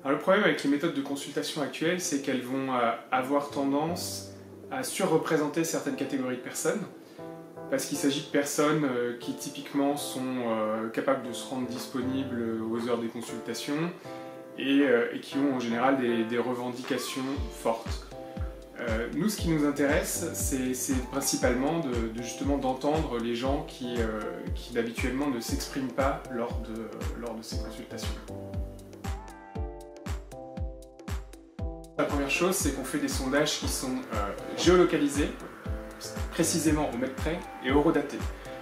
Alors, le problème avec les méthodes de consultation actuelles, c'est qu'elles vont avoir tendance à surreprésenter certaines catégories de personnes, parce qu'il s'agit de personnes qui typiquement sont capables de se rendre disponibles aux heures des consultations et qui ont en général des revendications fortes. Nous, ce qui nous intéresse, c'est principalement justement d'entendre les gens qui habituellement ne s'expriment pas lors de ces consultations. La première chose, c'est qu'on fait des sondages qui sont géolocalisés, précisément au mètre près, et horodatés.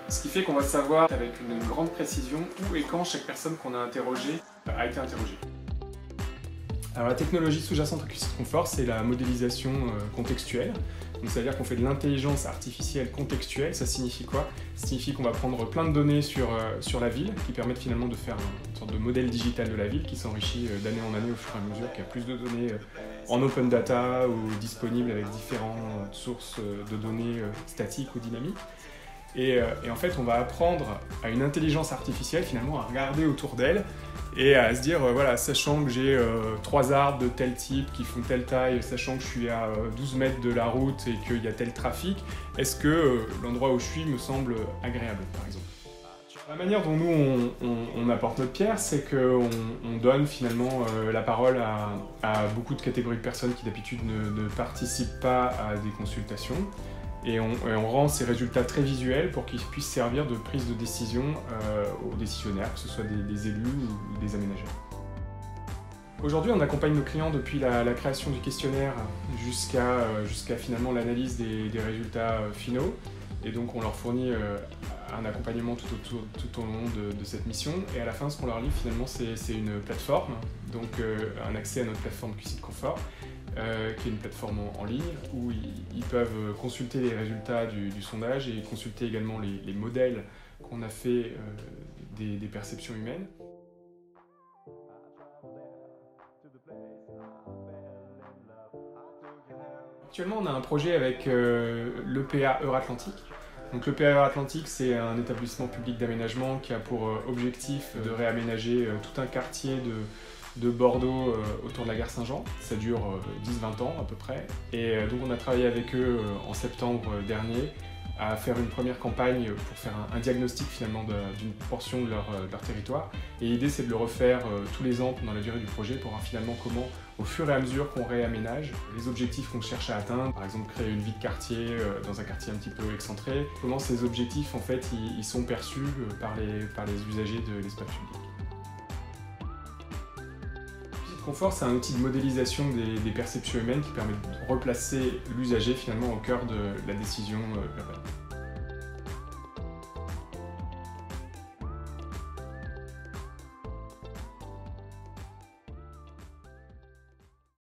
Ce qui fait qu'on va savoir avec une grande précision où et quand chaque personne qu'on a interrogée a été interrogée. Alors, la technologie sous-jacente au QC de confort, c'est la modélisation contextuelle. Donc, c'est-à-dire qu'on fait de l'intelligence artificielle contextuelle. Ça signifie quoi? Ça signifie qu'on va prendre plein de données sur la ville, qui permettent finalement de faire une sorte de modèle digital de la ville qui s'enrichit d'année en année au fur et à mesure, qu'il y a plus de données en open data ou disponibles avec différentes sources de données statiques ou dynamiques. Et en fait, on va apprendre à une intelligence artificielle finalement à regarder autour d'elle et à se dire, voilà, sachant que j'ai 3 arbres de tel type qui font telle taille, sachant que je suis à 12 mètres de la route et qu'il y a tel trafic, est-ce que l'endroit où je suis me semble agréable, par exemple? La manière dont nous on apporte notre pierre, c'est qu'on donne finalement la parole à beaucoup de catégories de personnes qui d'habitude ne participent pas à des consultations. Et on rend ces résultats très visuels pour qu'ils puissent servir de prise de décision aux décisionnaires, que ce soit des élus ou des aménageurs. Aujourd'hui, on accompagne nos clients depuis la création du questionnaire jusqu'à finalement l'analyse des résultats finaux. Et donc on leur fournit un accompagnement tout au long de cette mission. Et à la fin, ce qu'on leur livre finalement, c'est une plateforme, donc un accès à notre plateforme QC de confort. Qui est une plateforme en ligne où ils peuvent consulter les résultats du sondage et consulter également les modèles qu'on a fait des perceptions humaines. Actuellement, on a un projet avec l'EPA Euratlantique. Donc l'EPA Euratlantique, c'est un établissement public d'aménagement qui a pour objectif de réaménager tout un quartier de Bordeaux autour de la gare Saint-Jean. Ça dure 10-20 ans à peu près. Et donc on a travaillé avec eux en septembre dernier à faire une première campagne pour faire un diagnostic finalement d'une portion de leur territoire. Et l'idée, c'est de le refaire tous les ans pendant la durée du projet pour voir finalement comment, au fur et à mesure qu'on réaménage, les objectifs qu'on cherche à atteindre, par exemple créer une vie de quartier dans un quartier un petit peu excentré, comment ces objectifs en fait ils sont perçus par les usagers de l'espace public. Confort, c'est un outil de modélisation des perceptions humaines qui permet de replacer l'usager finalement au cœur de la décision urbaine.